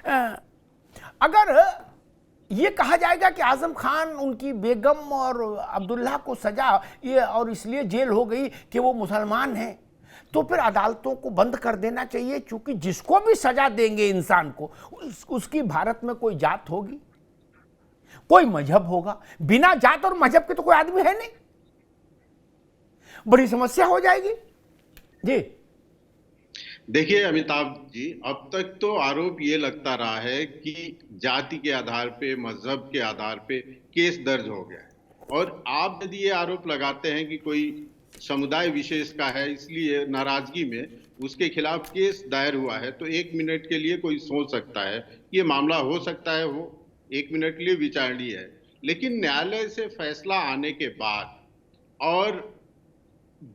अगर ये कहा जाएगा कि आजम खान उनकी बेगम और अब्दुल्ला को सजा ये और इसलिए जेल हो गई कि वो मुसलमान हैं, तो फिर अदालतों को बंद कर देना चाहिए, क्योंकि जिसको भी सजा देंगे इंसान को उसकी भारत में कोई जात होगी, कोई मजहब होगा। बिना जात और मजहब के तो कोई आदमी है नहीं, बड़ी समस्या हो जाएगी। जी देखिए अमिताभ जी, अब तक तो आरोप ये लगता रहा है कि जाति के आधार पे, मजहब के आधार पे केस दर्ज हो गया है। और आप यदि ये आरोप लगाते हैं कि कोई समुदाय विशेष का है, इसलिए नाराजगी में उसके खिलाफ केस दायर हुआ है, तो 1 मिनट के लिए कोई सोच सकता है ये मामला हो सकता है, वो 1 मिनट के लिए विचारणीय है। लेकिन न्यायालय से फैसला आने के बाद और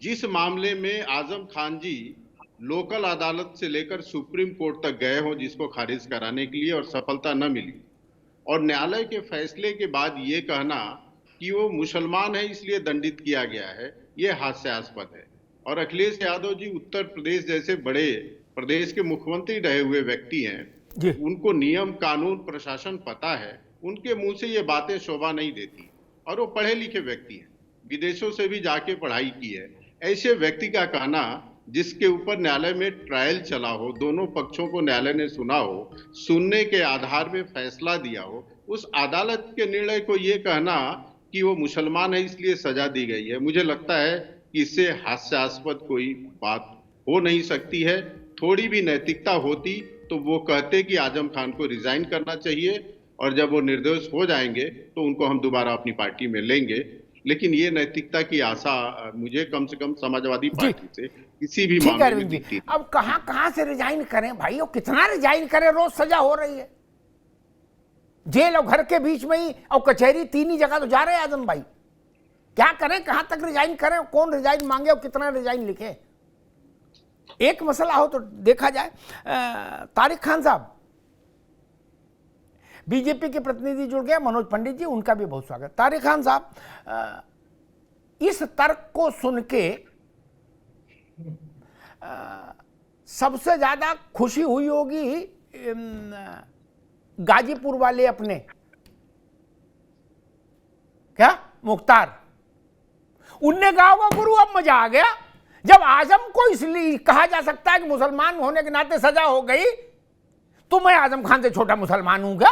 जिस मामले में आजम खान जी लोकल अदालत से लेकर सुप्रीम कोर्ट तक गए हो जिसको खारिज कराने के लिए और सफलता न मिली, और न्यायालय के फैसले के बाद ये कहना कि वो मुसलमान है इसलिए दंडित किया गया है, ये हास्यास्पद है। और अखिलेश यादव जी उत्तर प्रदेश जैसे बड़े प्रदेश के मुख्यमंत्री रहे हुए व्यक्ति हैं, उनको नियम कानून प्रशासन पता है, उनके मुंह से ये बातें शोभा नहीं देती। और वो पढ़े लिखे व्यक्ति हैं, विदेशों से भी जाके पढ़ाई की है। ऐसे व्यक्ति का कहना, जिसके ऊपर न्यायालय में ट्रायल चला हो, दोनों पक्षों को न्यायालय ने सुना हो, सुनने के आधार में फैसला दिया हो, उस अदालत के निर्णय को ये कहना कि वो मुसलमान है इसलिए सजा दी गई है, मुझे लगता है कि इससे हास्यास्पद कोई बात हो नहीं सकती है। थोड़ी भी नैतिकता होती तो वो कहते कि आजम खान को रिजाइन करना चाहिए, और जब वो निर्दोष हो जाएंगे तो उनको हम दोबारा अपनी पार्टी में लेंगे। लेकिन ये नैतिकता की आशा मुझे कम से कम समाजवादी पार्टी से किसी भी मामले में दिखती है। अब कहां से रिजाइन करें भाई, और कितना रिजाइन करें, रोज सजा हो रही है, जेल और घर के बीच में ही, और कचहरी, तीन ही जगह तो जा रहे हैं आजम भाई। क्या करें, कहां तक रिजाइन करें, कौन रिजाइन मांगे और कितना रिजाइन लिखे। एक मसला हो तो देखा जाए। तारिक खान साहब, बीजेपी के प्रतिनिधि जुड़ गए, मनोज पंडित जी, उनका भी बहुत स्वागत। तारिक खान साहब, इस तर्क को सुन के सबसे ज्यादा खुशी हुई होगी गाजीपुर वाले अपने, क्या मुख्तार, उनने कहा होगा गुरु अब मजा आ गया, जब आजम को इसलिए कहा जा सकता है कि मुसलमान होने के नाते सजा हो गई, तो मैं आजम खान से छोटा मुसलमान हूं क्या?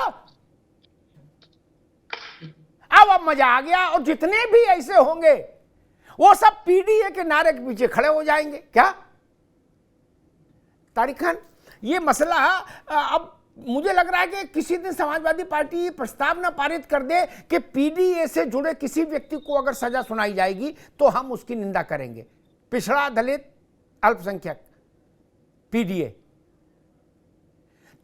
अब मजा आ गया। और जितने भी ऐसे होंगे वो सब पीडीए के नारे के पीछे खड़े हो जाएंगे क्या? तारिक खान, ये मसला अब मुझे लग रहा है कि किसी दिन समाजवादी पार्टी प्रस्ताव न पारित कर दे कि पीडीए से जुड़े किसी व्यक्ति को अगर सजा सुनाई जाएगी तो हम उसकी निंदा करेंगे। पिछड़ा, दलित, अल्पसंख्यक, पीडीए,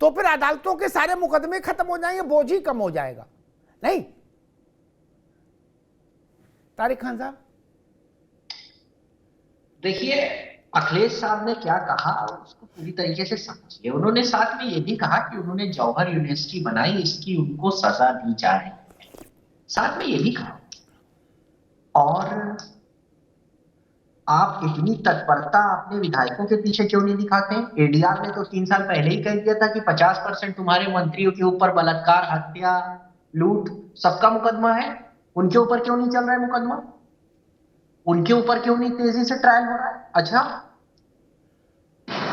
तो फिर अदालतों के सारे मुकदमे खत्म हो जाएंगे, बोझ ही कम हो जाएगा। नहीं तारिक खान साहब? देखिए, अखिलेश साहब ने क्या कहा उसको पूरी तरीके से समझिए। उन्होंने साथ में ये भी कहा कि उन्होंने जौहर यूनिवर्सिटी बनाई, इसकी उनको सजा दी जाए, साथ में ये भी कहा। और आप इतनी तत्परता अपने विधायकों के पीछे क्यों नहीं दिखाते? एडीआर ने तो 3 साल पहले ही कह दिया था कि 50% तुम्हारे मंत्रियों के ऊपर बलात्कार, हत्या, लूट सबका मुकदमा है। उनके ऊपर क्यों नहीं चल रहा है मुकदमा? उनके ऊपर क्यों नहीं तेजी से ट्रायल हो रहा है? अच्छा,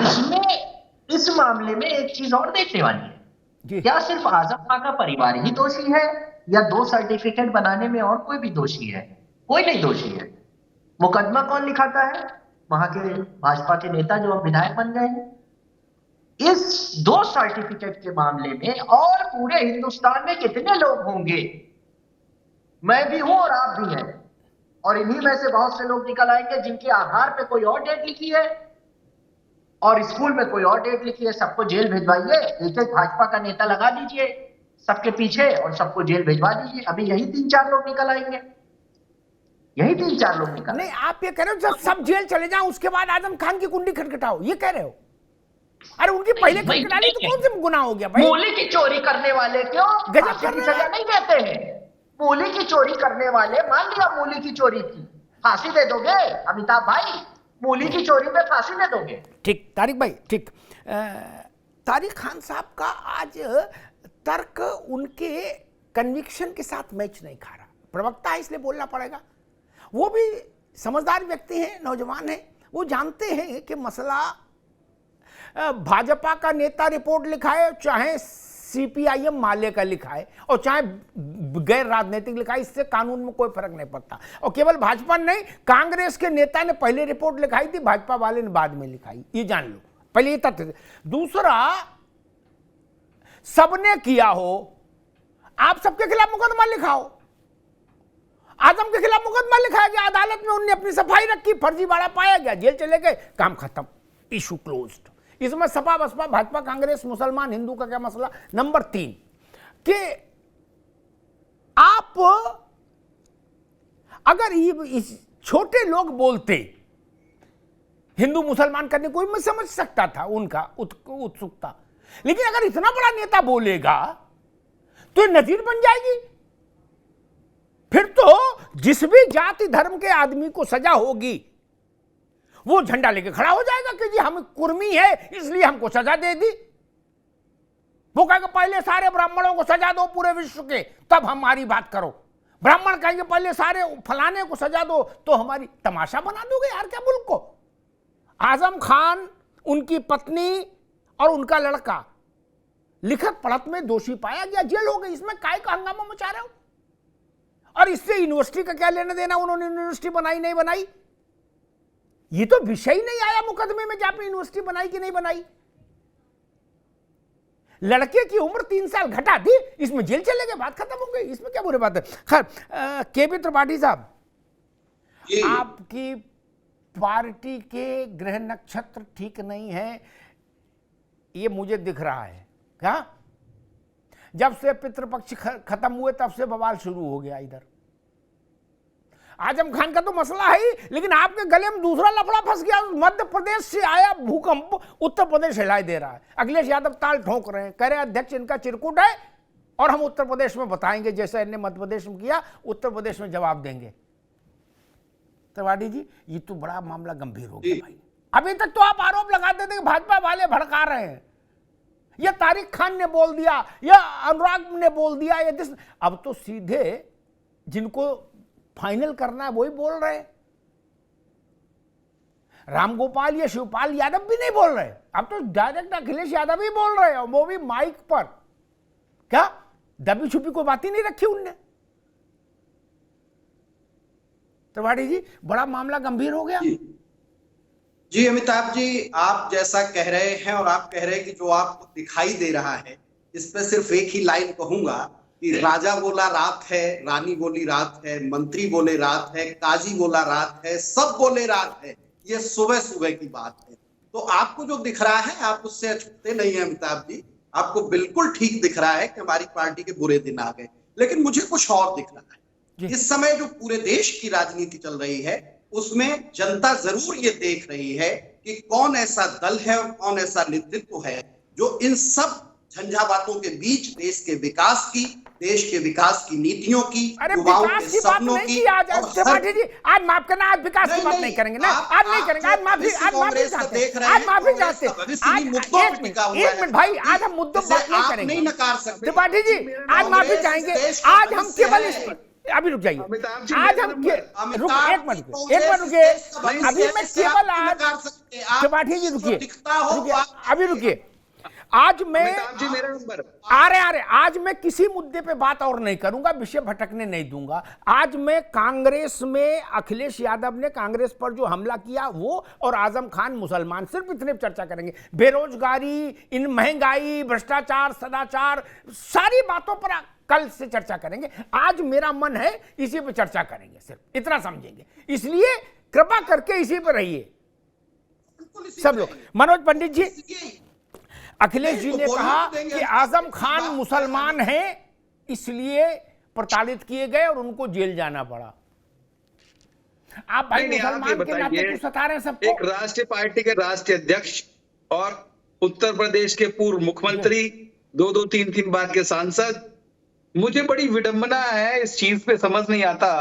इसमें इस मामले में एक चीज और देखने वाली है, क्या सिर्फ आजम खान का परिवार ही दोषी है या 2 सर्टिफिकेट बनाने में और कोई भी दोषी है? कोई नहीं दोषी है। मुकदमा कौन लिखाता है? वहां के भाजपा के नेता जो अब विधायक बन गए हैं। इस 2 सर्टिफिकेट के मामले में और पूरे हिंदुस्तान में कितने लोग होंगे? मैं भी हूं और आप भी हैं, और इन्हीं में से बहुत से लोग निकल आएंगे जिनके आधार पे कोई और डेट लिखी है और स्कूल में कोई और डेट लिखी है। सबको जेल भिजवाइए, एक एक भाजपा का नेता लगा दीजिए सबके पीछे और सबको जेल भिजवा दीजिए। अभी यही 3-4 लोग निकल आएंगे, यही 3-4 लोग निकल। नहीं, आप ये कह रहे हो जब सब जेल चले जाओ उसके बाद आजम खान की कुंडी खटखटाओ, ये कह रहे हो? अरे उनकी पहले खटखटानी तो कौन सा गुनाह हो गया भाई? मूली की चोरी करने वाले क्यों फांसी की सजा नहीं देते हैं? मूली की चोरी करने वाले, मान लिया मूली की चोरी की, फांसी दे दोगे अमिताभ भाई? मूली की चोरी पे फांसी दे दोगे? ठीक तारिक भाई, ठीक। तारिक खान साहब का आज तर्क उनके कन्विक्शन के साथ मैच नहीं खा रहा। प्रवक्ता है इसलिए बोलना पड़ेगा। वो भी समझदार व्यक्ति हैं, नौजवान हैं, वो जानते हैं कि मसला भाजपा का नेता रिपोर्ट लिखाए, चाहे सीपीआईएम माले का लिखाए और चाहे गैर राजनीतिक लिखाए, इससे कानून में कोई फर्क नहीं पड़ता। और केवल भाजपा नहीं, कांग्रेस के नेता ने पहले रिपोर्ट लिखाई थी, भाजपा वाले ने बाद में लिखाई, ये जान लो, पहले ये तथ्य। दूसरा, सबने किया हो, आप सबके खिलाफ मुकदमा लिखाओ। आजम के खिलाफ मुकदमा लिखाया गया, अदालत में उनने अपनी सफाई रखी, फर्जीवाड़ा पाया गया, जेल चले गए, काम खत्म, इशू क्लोज्ड। इसमें सपा बसपा भाजपा कांग्रेस मुसलमान हिंदू का क्या मसला। नंबर 3 कि आप अगर इस छोटे लोग बोलते हिंदू मुसलमान करने, कोई मैं समझ सकता था उनका उत्सुकता, लेकिन अगर इतना बड़ा नेता बोलेगा तो नजीर बन जाएगी। फिर तो जिस भी जाति धर्म के आदमी को सजा होगी वो झंडा लेके खड़ा हो जाएगा कि जी हम कुर्मी है इसलिए हमको सजा दे दी। वो कहेगा पहले सारे ब्राह्मणों को सजा दो पूरे विश्व के, तब हमारी बात करो। ब्राह्मण कहेंगे पहले सारे फलाने को सजा दो, तो हमारी तमाशा बना दोगे यार क्या मुल्क को। आजम खान, उनकी पत्नी और उनका लड़का लिखत पढ़त में दोषी पाया गया, जेल हो गई, इसमें काय का हंगामा मचा रहे हो। और इससे यूनिवर्सिटी का क्या लेना देना, उन्होंने यूनिवर्सिटी बनाई नहीं बनाई, ये तो विषय ही नहीं आया मुकदमे में कि आपने यूनिवर्सिटी बनाई कि नहीं बनाई। लड़के की उम्र 3 साल घटा दी, इसमें जेल चले गए, बात खत्म हो गई, इसमें क्या बुरी बात है। खैर, केपी त्रिपाठी साहब, आपकी पार्टी के ग्रह नक्षत्र ठीक नहीं है, ये मुझे दिख रहा है। क्या जब से पितृपक्ष खत्म हुए तब से बवाल शुरू हो गया इधर। आजम खान का तो मसला है ही, लेकिन आपके गले में दूसरा लफड़ा फंस गया। मध्य प्रदेश से आया भूकंप उत्तर प्रदेश हिलाई दे रहा है। अखिलेश यादव ताल ठोक रहे हैं, कह रहे हैं अध्यक्ष इनका चिरकुट है और हम उत्तर प्रदेश में बताएंगे, जैसा इन्होंने मध्य प्रदेश में किया उत्तर प्रदेश में जवाब देंगे। त्रिपाठी जी, ये तो बड़ा मामला गंभीर हो गया भाई। अभी तक तो आप आरोप लगाते थे कि भाजपा वाले भड़का रहे हैं, या तारिक खान ने बोल दिया, या अनुराग ने बोल दिया, या अब तो सीधे जिनको फाइनल करना है वही बोल रहे। रामगोपाल या शिवपाल यादव भी नहीं बोल रहे, अब तो डायरेक्ट अखिलेश यादव ही बोल रहे हैं, वो भी माइक पर। क्या दबी छुपी कोई बात ही नहीं रखी उनने। त्रिपाठी जी, बड़ा मामला गंभीर हो गया। जी अमिताभ जी, आप जैसा कह रहे हैं और आप कह रहे हैं कि जो आपको दिखाई दे रहा है, इस पे सिर्फ एक ही लाइन कहूंगा कि राजा बोला रात है, रानी बोली रात है, मंत्री बोले रात है, काजी बोला रात है, सब बोले रात है। ये सुबह सुबह की बात है। तो आपको जो दिख रहा है, आप उससे अछूते नहीं है अमिताभ जी, आपको बिल्कुल ठीक दिख रहा है कि हमारी पार्टी के बुरे दिन आ गए। लेकिन मुझे कुछ और दिख रहा है। इस समय जो पूरे देश की राजनीति चल रही है, उसमें जनता जरूर ये देख रही है कि कौन ऐसा दल है और कौन ऐसा नेतृत्व है जो इन सब झंझावातों के बीच देश के विकास की नीतियों की, युवाओं के सपनों की। त्रिपाठी जी, आज माफ करना, आज विकास की बात नहीं करेंगे ना, आज नहीं करेंगे, आज माफी चाहते हैं, आज माफी चाहते हैं। एक मिनट भाई, आज हम मुद्दों बात नहीं करेंगे, नहीं नकार सकते त्रिपाठी जी, आज माफी चाहेंगे। आज हम केवल इस पर, अभी रुक जाइए, आज हम एक मिनट रुकिए, अभी मैं केवल आज, त्रिपाठी जी रुकिए, अभी रुकिए। आज मैं आज मैं किसी मुद्दे पे बात और नहीं करूंगा, विषय भटकने नहीं दूंगा। आज मैं कांग्रेस में अखिलेश यादव ने कांग्रेस पर जो हमला किया वो, और आजम खान मुसलमान, सिर्फ इतने पर चर्चा करेंगे। बेरोजगारी, इन महंगाई, भ्रष्टाचार, सदाचार, सारी बातों पर कल से चर्चा करेंगे। आज मेरा मन है इसी पे चर्चा करेंगे, सिर्फ इतना समझेंगे, इसलिए कृपा करके इसी पे रहिए सब लोग। मनोज पंडित जी, अखिलेश जी ने कहा कि आजम खान मुसलमान हैं, इसलिए प्रताड़ित किए गए और उनको जेल जाना पड़ा। आप भाई मुसलमान के नाते क्यों सता रहे हैं सबको? एक राष्ट्रीय पार्टी के राष्ट्रीय अध्यक्ष और उत्तर प्रदेश के पूर्व मुख्यमंत्री, 2-2, 3-3 बार के सांसद, मुझे बड़ी विडंबना है, इस चीज पे समझ नहीं आता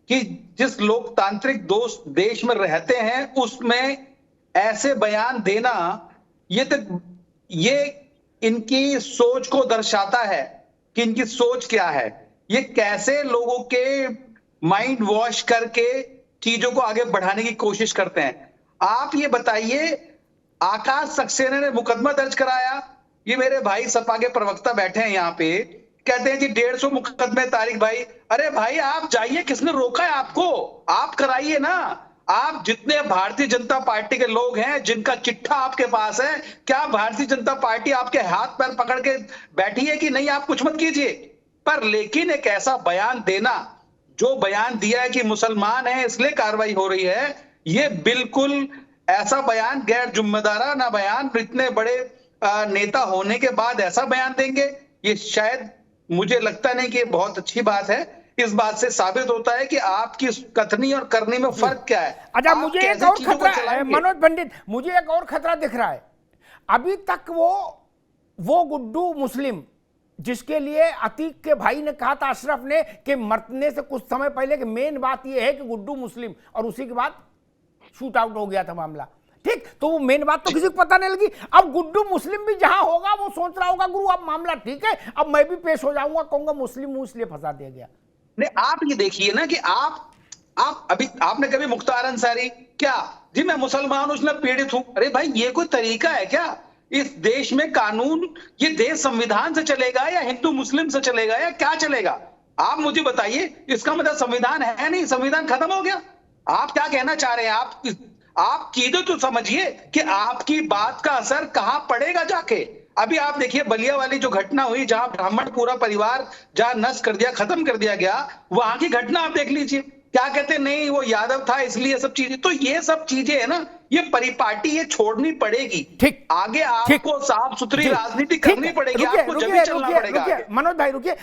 कि जिस लोकतांत्रिक देश में रहते हैं उसमें ऐसे बयान देना, ये तो ये इनकी सोच को दर्शाता है कि इनकी सोच क्या है, ये कैसे लोगों के माइंड वॉश करके चीजों को आगे बढ़ाने की कोशिश करते हैं। आप ये बताइए, आकाश सक्सेना ने मुकदमा दर्ज कराया, ये मेरे भाई सपा के प्रवक्ता बैठे हैं यहाँ पे, कहते हैं जी 150 मुकदमे तारिक भाई। अरे भाई आप जाइए, किसने रोका है आपको? आप कराइए ना। आप जितने भारतीय जनता पार्टी के लोग हैं जिनका चिट्ठा आपके पास है, क्या भारतीय जनता पार्टी आपके हाथ पैर पकड़ के बैठी है कि नहीं आप कुछ मत कीजिए? पर लेकिन एक ऐसा बयान देना, जो बयान दिया है कि मुसलमान है इसलिए कार्रवाई हो रही है, ये बिल्कुल ऐसा बयान गैर जिम्मेदाराना बयान, इतने बड़े नेता होने के बाद ऐसा बयान देंगे, ये शायद मुझे लगता नहीं कि बहुत अच्छी बात है। इस बात से साबित होता है कि आपकी कथनी और करनी में फर्क क्या है। अच्छा, मुझे एक और खतरा है मनोज पंडित, मुझे एक और खतरा दिख रहा है। अभी तक वो गुड्डू मुस्लिम जिसके लिए अतीक के भाई ने कहा था, अशरफ ने, कि मरने से कुछ समय पहले कि मेन बात यह है कि गुड्डू मुस्लिम, और उसी के बाद शूट आउट हो गया था मामला। ठीक, तो वो मेन बात तो किसी को पता नहीं लगी। अब गुड्डू मुस्लिम भी जहां होगा वो सोच रहा होगा, गुरु अब मामला ठीक है, अब मैं भी पेश हो जाऊंगा, कहूंगा मुस्लिम हूं इसलिए फंसा दिया गया। नहीं, आप ये देखिए ना कि आप अभी आपने कभी मुख्तार अंसारी क्या जी मैं मुसलमान हूं इसलिए पीड़ित हूं? अरे भाई ये कोई तरीका है क्या? इस देश में कानून, ये देश संविधान से चलेगा या हिंदू मुस्लिम से चलेगा या क्या चलेगा? आप मुझे बताइए। इसका मतलब संविधान है नहीं, संविधान खत्म हो गया। आप क्या कहना चाह रहे हैं? आप चीजें तो समझिए कि आपकी बात का असर कहां पड़ेगा जाके। अभी आप देखिए बलिया वाली जो घटना हुई, जहां ब्राह्मण पूरा परिवार जहां नष्ट कर दिया, खत्म कर दिया गया, वहां की घटना आप देख लीजिए। क्या कहते नहीं वो यादव था इसलिए सब चीजें, तो ये सब चीजें है ना, ये परिपाटी ये छोड़नी पड़ेगी। ठीक, आगे आपको साफ सुथरी राजनीति करनी पड़ेगी, आपको जमीन चलना पड़ेगा। मनोज भाई रुकिए।